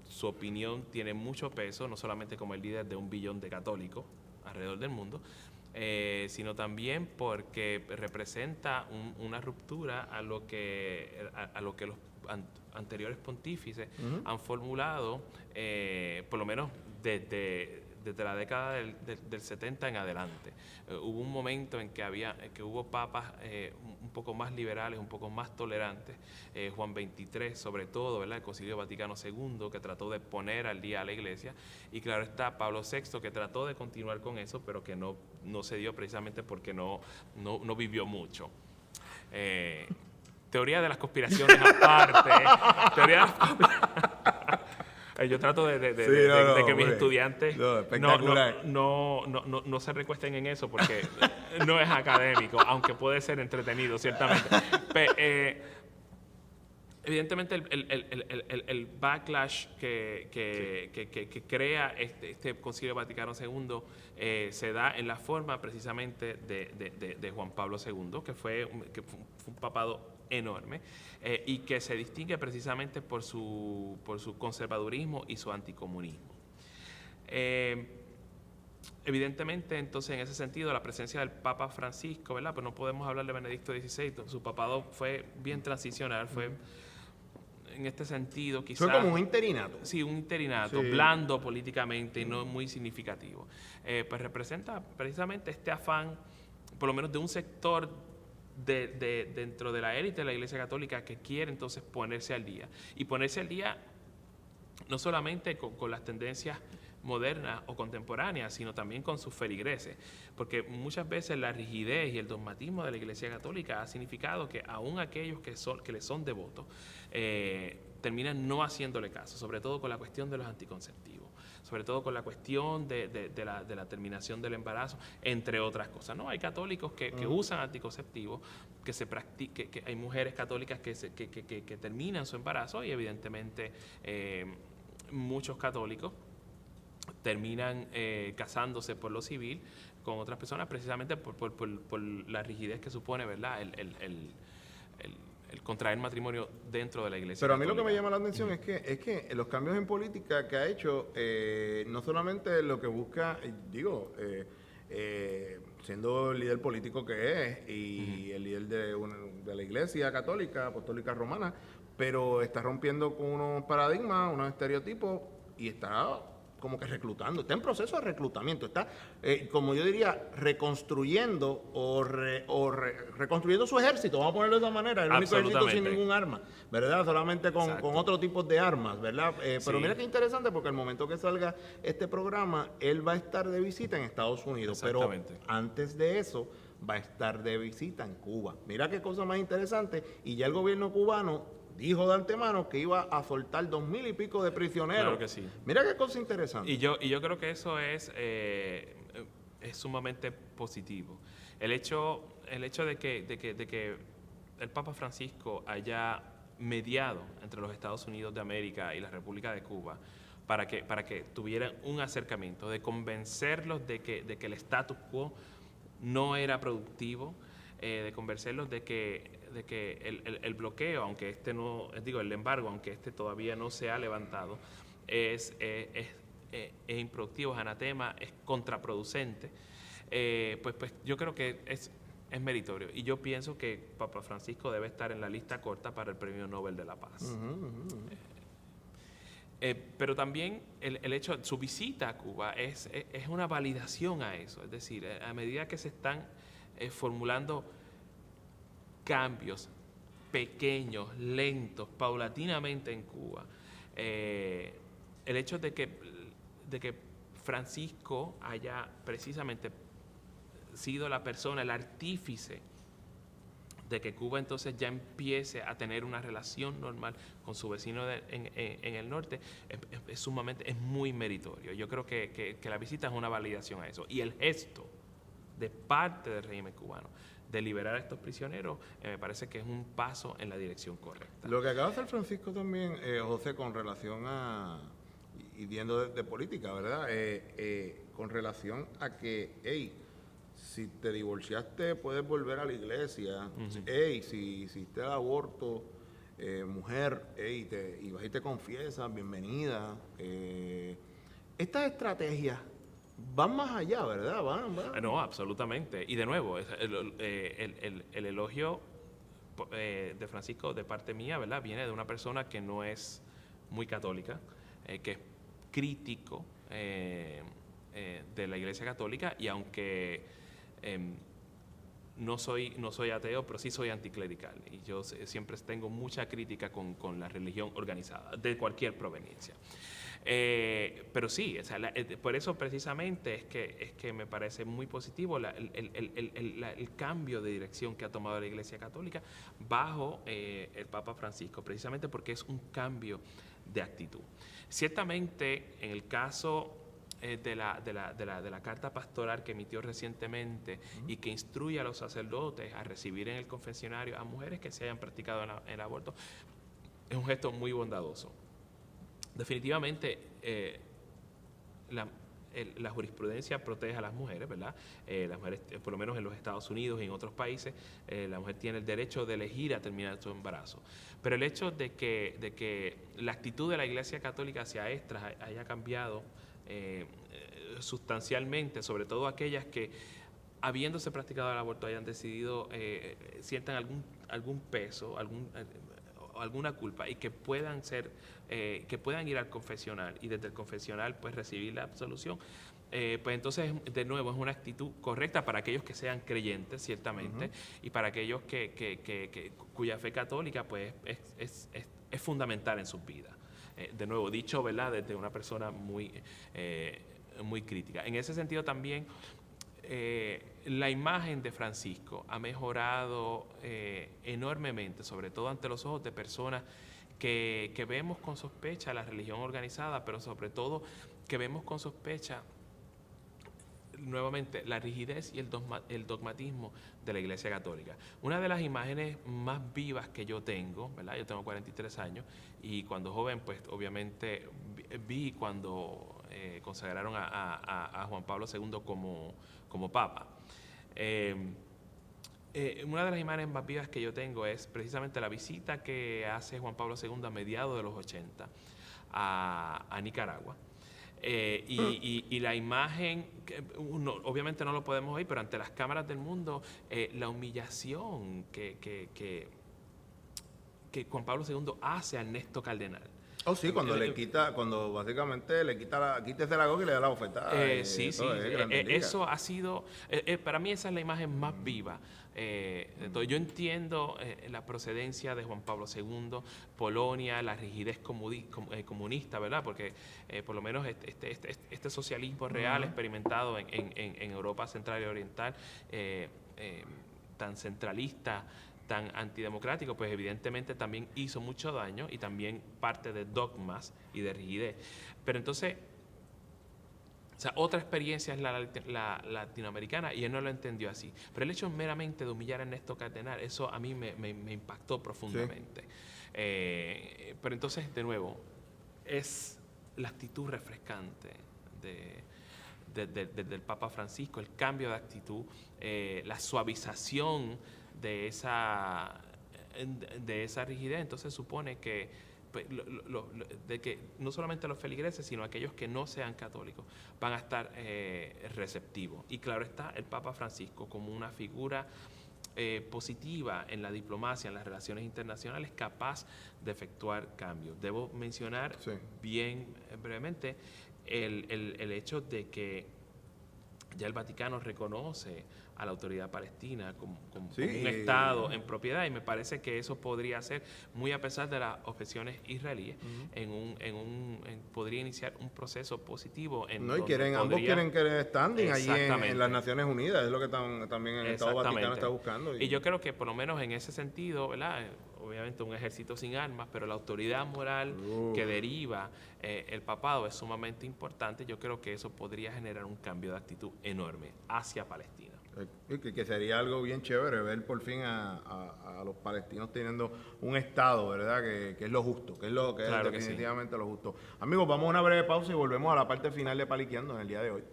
su opinión tiene mucho peso, no solamente como el líder de 1 billón de católicos alrededor del mundo, sino también porque representa una ruptura a lo que los anteriores pontífices han formulado, por lo menos desde la década del 70 en adelante. Hubo un momento en que hubo papas un poco más liberales, un poco más tolerantes, Juan XXIII sobre todo, ¿verdad?, el Concilio Vaticano II, que trató de poner al día a la Iglesia, y claro está Pablo VI, que trató de continuar con eso, pero que no se dio precisamente porque no vivió mucho. Teoría de las conspiraciones aparte, yo trato de que mis estudiantes no se recuesten en eso, porque no es académico, aunque puede ser entretenido, ciertamente. Evidentemente el backlash que crea este Concilio Vaticano II se da en la forma precisamente de Juan Pablo II, que fue un papado enorme y que se distingue precisamente por su conservadurismo y su anticomunismo. Evidentemente, entonces, en ese sentido, la presencia del Papa Francisco, ¿verdad? Pues no podemos hablar de Benedicto XVI, su papado fue bien transicional, fue en este sentido quizás... Fue como un interinato. Sí, un interinato, Sí. blando políticamente y no muy significativo. Pues representa precisamente este afán, por lo menos de un sector dentro de la élite de la Iglesia Católica que quiere entonces ponerse al día. Y ponerse al día no solamente con las tendencias modernas o contemporáneas, sino también con sus feligreses, porque muchas veces la rigidez y el dogmatismo de la Iglesia Católica ha significado que aún aquellos que le son devotos terminan no haciéndole caso, sobre todo con la cuestión de los anticonceptivos, sobre todo con la cuestión de la terminación del embarazo, entre otras cosas, ¿no? Hay católicos que usan anticonceptivos, que hay mujeres católicas que terminan su embarazo y evidentemente muchos católicos terminan casándose por lo civil con otras personas precisamente por la rigidez que supone, ¿verdad? El contraer matrimonio dentro de la Iglesia Pero a mí Católica. lo que me llama la atención es que los cambios en política que ha hecho, no solamente lo que busca, siendo el líder político que es y el líder de la Iglesia Católica, Apostólica Romana, pero está rompiendo con unos paradigmas, unos estereotipos y está como que reclutando, está en proceso de reclutamiento, está, como yo diría, reconstruyendo reconstruyendo su ejército, vamos a ponerlo de esa manera, el único ejército sin ningún arma, ¿verdad? Solamente con otro tipo de armas, ¿verdad? Pero mira qué interesante, porque el momento que salga este programa, él va a estar de visita en Estados Unidos, pero antes de eso va a estar de visita en Cuba. Mira qué cosa más interesante, y ya el gobierno cubano dijo de antemano que iba a soltar 2,000 y pico de prisioneros. Claro que sí. Mira qué cosa interesante. Y yo creo que eso es sumamente positivo. El hecho de que el Papa Francisco haya mediado entre los Estados Unidos de América y la República de Cuba para que tuvieran un acercamiento, de convencerlos de que el status quo no era productivo, de convencerlos de que el bloqueo, aunque el embargo, aunque todavía no se ha levantado, es improductivo, es anatema, es contraproducente, pues yo creo que es meritorio. Y yo pienso que Papa Francisco debe estar en la lista corta para el Premio Nobel de la Paz. Pero también el hecho de su visita a Cuba es una validación a eso. Es decir, a medida que se están formulando cambios pequeños, lentos, paulatinamente en Cuba, el hecho de que Francisco haya precisamente sido la persona, el artífice de que Cuba entonces ya empiece a tener una relación normal con su vecino en el norte, es muy meritorio. Yo creo que la visita es una validación a eso. Y el gesto de parte del régimen cubano de liberar a estos prisioneros, me parece que es un paso en la dirección correcta. Lo que acaba de hacer Francisco también, José, con relación a, y viendo de política, ¿verdad? Con relación a que, si te divorciaste puedes volver a la iglesia, si hiciste el aborto, mujer, y vas y te confiesas, bienvenida. Estas estrategias van más allá, ¿verdad? Van. No, absolutamente. Y de nuevo, el elogio de Francisco de parte mía, ¿verdad? Viene de una persona que no es muy católica, que es crítico de la Iglesia Católica, y aunque no soy ateo, pero sí soy anticlerical. Y yo siempre tengo mucha crítica con la religión organizada, de cualquier proveniencia. Pero sí, o sea, por eso precisamente es que me parece muy positivo el cambio de dirección que ha tomado la Iglesia Católica bajo el Papa Francisco, precisamente porque es un cambio de actitud. Ciertamente, en el caso de la carta pastoral que emitió recientemente y que instruye a los sacerdotes a recibir en el confesionario a mujeres que se hayan practicado el aborto, es un gesto muy bondadoso. Definitivamente, la jurisprudencia protege a las mujeres, ¿verdad? Las mujeres, por lo menos en los Estados Unidos y en otros países, la mujer tiene el derecho de elegir a terminar su embarazo. Pero el hecho de que la actitud de la Iglesia Católica hacia estas haya cambiado sustancialmente, sobre todo aquellas que, habiéndose practicado el aborto, hayan decidido, sientan algún peso, alguna culpa, y que puedan ir al confesional y desde el confesional pues recibir la absolución, pues entonces de nuevo es una actitud correcta para aquellos que sean creyentes, ciertamente, y para aquellos cuya fe católica pues es fundamental en sus vidas. De nuevo, dicho, ¿verdad?, desde una persona muy crítica. En ese sentido también, la imagen de Francisco ha mejorado enormemente, sobre todo ante los ojos de personas que vemos con sospecha la religión organizada, pero sobre todo que vemos con sospecha nuevamente la rigidez y el dogmatismo de la Iglesia Católica. Una de las imágenes más vivas que yo tengo, ¿verdad? Yo tengo 43 años y cuando joven, pues obviamente vi cuando consagraron a Juan Pablo II como Papa. Una de las imágenes más vivas que yo tengo es precisamente la visita que hace Juan Pablo II a mediados de los 80 a Nicaragua. Y la imagen, obviamente no lo podemos oír, pero ante las cámaras del mundo, la humillación que Juan Pablo II hace a Ernesto Cardenal. Oh, sí, cuando básicamente le quítese la coca y le da la bofetada. Sí. Eso ha sido, para mí esa es la imagen más viva. Yo entiendo la procedencia de Juan Pablo II, Polonia, la rigidez comunista, ¿verdad? Porque por lo menos este socialismo real experimentado en Europa Central y Oriental, tan centralista, tan antidemocrático, pues evidentemente también hizo mucho daño y también parte de dogmas y de rigidez. Pero entonces, o sea, otra experiencia es la latinoamericana y él no lo entendió así. Pero el hecho meramente de humillar a Ernesto Cardenal, eso a mí me impactó profundamente. Sí. Pero entonces, de nuevo, es la actitud refrescante del Papa Francisco, el cambio de actitud, la suavización de esa rigidez. Entonces supone que, pues, de que no solamente los feligreses, sino aquellos que no sean católicos van a estar receptivos. Y claro está, el Papa Francisco como una figura positiva en la diplomacia, en las relaciones internacionales, capaz de efectuar cambios. Debo mencionar bien brevemente el hecho de que ya el Vaticano reconoce a la autoridad palestina como un Estado en propiedad, y me parece que eso podría ser, muy a pesar de las objeciones israelíes, podría iniciar un proceso positivo. Ambos quieren que standing allí en las Naciones Unidas, es lo que también el Estado Vaticano está buscando. Y yo creo que por lo menos en ese sentido, ¿verdad?, obviamente un ejército sin armas, pero la autoridad moral que deriva el papado es sumamente importante. Yo creo que eso podría generar un cambio de actitud enorme hacia Palestina. Que sería algo bien chévere ver por fin a los palestinos teniendo un Estado, ¿verdad? Que es lo justo, que es definitivamente lo justo. Amigos, vamos a una breve pausa y volvemos a la parte final de Paliqueando en el día de hoy.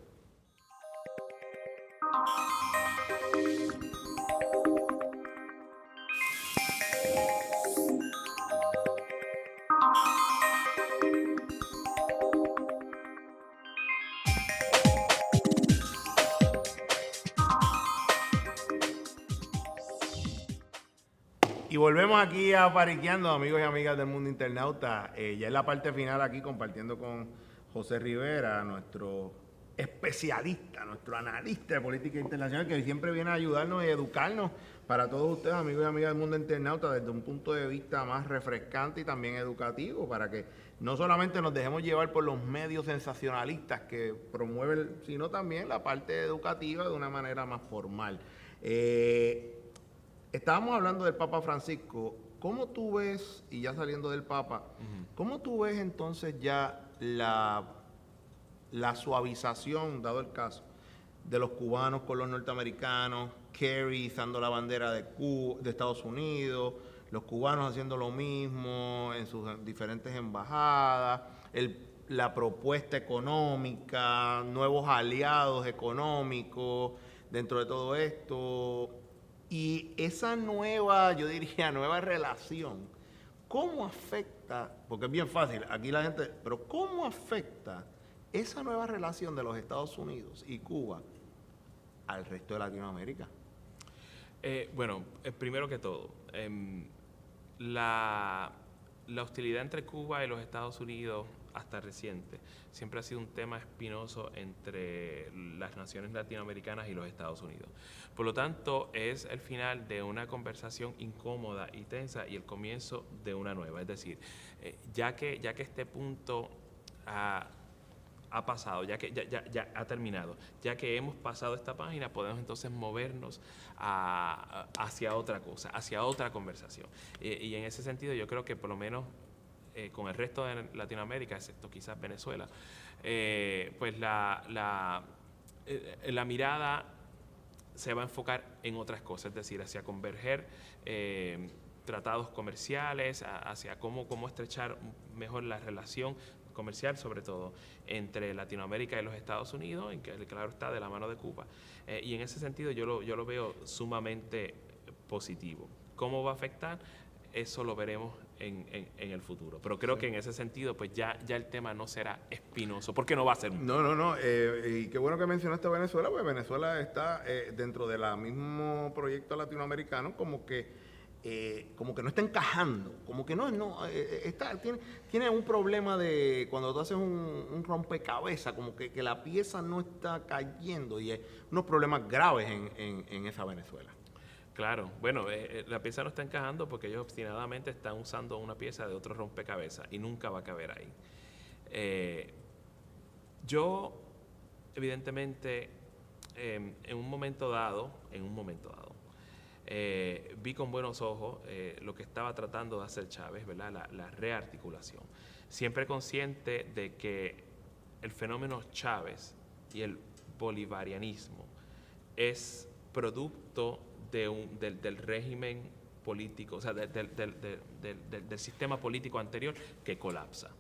Y volvemos aquí a Pariqueando, amigos y amigas del mundo internauta. Ya en la parte final aquí compartiendo con José Rivera, nuestro especialista, nuestro analista de política internacional, que siempre viene a ayudarnos y educarnos para todos ustedes, amigos y amigas del mundo internauta, desde un punto de vista más refrescante y también educativo, para que no solamente nos dejemos llevar por los medios sensacionalistas que promueven, sino también la parte educativa de una manera más formal. Estábamos hablando del Papa Francisco. ¿Cómo tú ves, y ya saliendo del Papa, cómo tú ves entonces ya la suavización, dado el caso, de los cubanos con los norteamericanos, Kerry izando la bandera de Estados Unidos, los cubanos haciendo lo mismo en sus diferentes embajadas, la propuesta económica, nuevos aliados económicos dentro de todo esto. Y esa nueva, yo diría, nueva relación, ¿cómo afecta? Porque es bien fácil, aquí la gente, pero ¿cómo afecta esa nueva relación de los Estados Unidos y Cuba al resto de Latinoamérica? Bueno, primero que todo, la hostilidad entre Cuba y los Estados Unidos, hasta reciente, siempre ha sido un tema espinoso entre las naciones latinoamericanas y los Estados Unidos. Por lo tanto, es el final de una conversación incómoda y tensa y el comienzo de una nueva. Es decir, ya que este punto ha pasado, ya ha terminado, ya que hemos pasado esta página, podemos entonces movernos hacia otra cosa, hacia otra conversación. Y en ese sentido yo creo que por lo menos con el resto de Latinoamérica, excepto quizás Venezuela, pues la mirada se va a enfocar en otras cosas, es decir, hacia converger tratados comerciales, hacia cómo estrechar mejor la relación comercial, sobre todo, entre Latinoamérica y los Estados Unidos, en que claro está de la mano de Cuba. Y en ese sentido yo lo veo sumamente positivo. ¿Cómo va a afectar? Eso lo veremos en el futuro. Pero creo que en ese sentido, pues ya el tema no será espinoso, porque no va a ser. No. Y qué bueno que mencionaste a Venezuela, porque Venezuela está dentro del mismo proyecto latinoamericano, como que no está encajando, como que tiene un problema de cuando tú haces un rompecabezas, como que la pieza no está cayendo, y hay unos problemas graves en esa Venezuela. Claro, bueno, la pieza no está encajando porque ellos obstinadamente están usando una pieza de otro rompecabezas y nunca va a caber ahí. Yo, evidentemente, en un momento dado, vi con buenos ojos lo que estaba tratando de hacer Chávez, ¿verdad? La rearticulación. Siempre consciente de que el fenómeno Chávez y el bolivarianismo es producto del régimen político, o sea, del sistema político anterior que colapsa.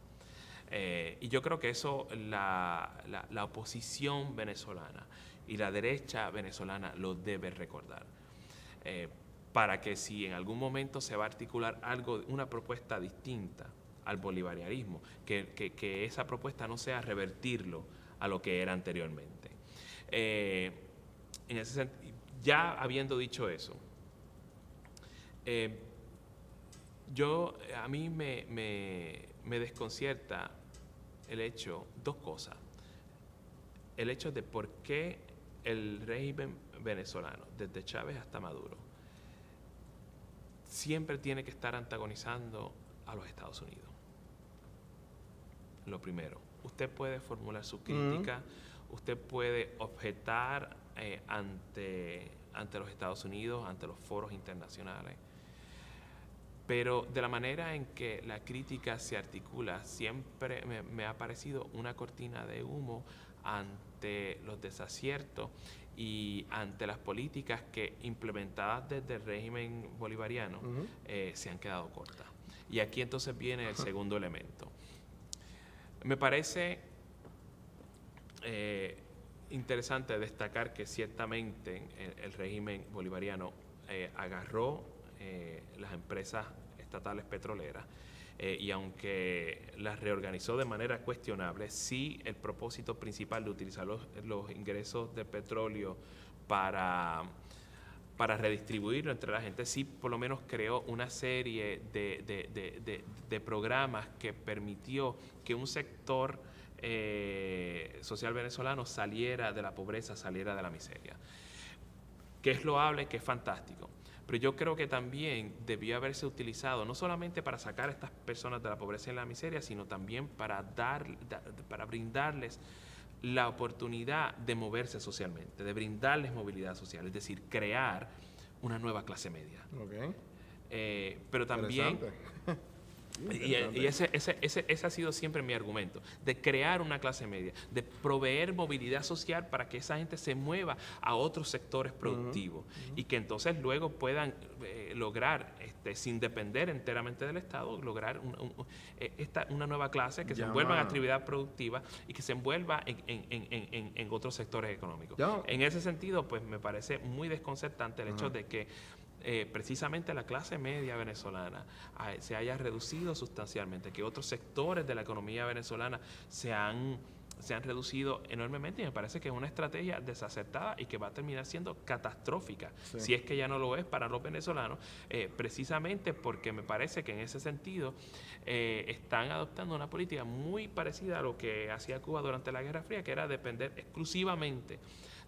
Y yo creo que eso la oposición venezolana y la derecha venezolana lo debe recordar. Para que si en algún momento se va a articular una propuesta distinta al bolivarianismo, que esa propuesta no sea revertirlo a lo que era anteriormente. En ese sentido, ya habiendo dicho eso, a mí me desconcierta dos cosas. El hecho de por qué el régimen venezolano, desde Chávez hasta Maduro, siempre tiene que estar antagonizando a los Estados Unidos. Lo primero, usted puede formular su crítica, usted puede objetar ante los Estados Unidos, ante los foros internacionales, pero de la manera en que la crítica se articula, siempre me ha parecido una cortina de humo ante los desaciertos y ante las políticas que implementadas desde el régimen bolivariano se han quedado cortas. Y aquí entonces viene el segundo elemento. Me parece interesante destacar que ciertamente el régimen bolivariano agarró las empresas estatales petroleras y aunque las reorganizó de manera cuestionable, sí el propósito principal de utilizar los ingresos de petróleo para redistribuirlo entre la gente, sí por lo menos creó una serie de programas que permitió que un sector social venezolano saliera de la pobreza, saliera de la miseria. Que es loable, que es fantástico. Pero yo creo que también debió haberse utilizado no solamente para sacar a estas personas de la pobreza y la miseria, sino también para brindarles la oportunidad de moverse socialmente, de brindarles movilidad social, es decir, crear una nueva clase media. Okay. Pero también Y ese ha sido siempre mi argumento, de crear una clase media, de proveer movilidad social para que esa gente se mueva a otros sectores productivos y que entonces luego puedan lograr, sin depender enteramente del Estado, lograr una nueva clase que se envuelva en actividad productiva y que se envuelva en otros sectores económicos. En ese sentido, pues me parece muy desconcertante el hecho de que precisamente la clase media venezolana se haya reducido sustancialmente, que otros sectores de la economía venezolana se han reducido enormemente, y me parece que es una estrategia desacertada y que va a terminar siendo catastrófica, si es que ya no lo es para los venezolanos, precisamente porque me parece que en ese sentido están adoptando una política muy parecida a lo que hacía Cuba durante la Guerra Fría, que era depender exclusivamente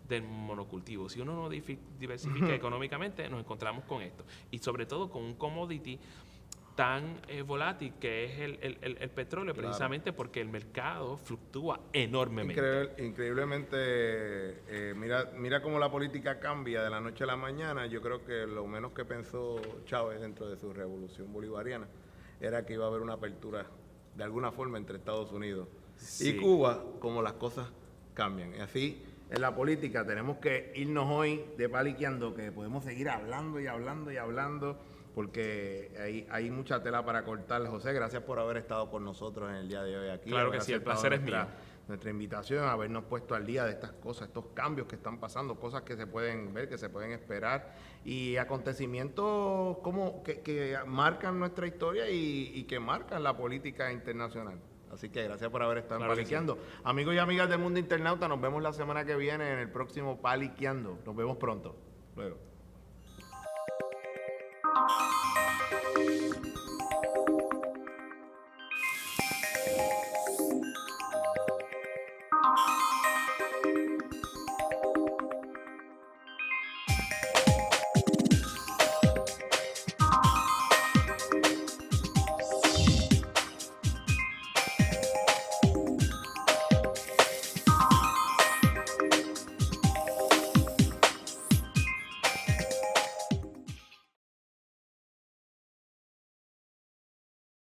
del monocultivo. Si uno no diversifica económicamente, nos encontramos con esto. Y sobre todo con un commodity tan volátil que es el petróleo, precisamente porque el mercado fluctúa enormemente. Increíblemente, mira cómo la política cambia de la noche a la mañana. Yo creo que lo menos que pensó Chávez dentro de su revolución bolivariana era que iba a haber una apertura de alguna forma entre Estados Unidos y Cuba, como las cosas cambian. Y así, en la política tenemos que irnos hoy de paliqueando, que podemos seguir hablando y hablando y hablando, porque hay mucha tela para cortar. José, gracias por haber estado con nosotros en el día de hoy aquí. Claro que sí, el placer es mío. Nuestra invitación, habernos puesto al día de estas cosas, estos cambios que están pasando, cosas que se pueden ver, que se pueden esperar, y acontecimientos que marcan nuestra historia y que marcan la política internacional. Así que gracias por haber estado Paliqueando. Sí. Amigos y amigas del Mundo Internauta, nos vemos la semana que viene en el próximo Paliqueando. Nos vemos pronto. Luego.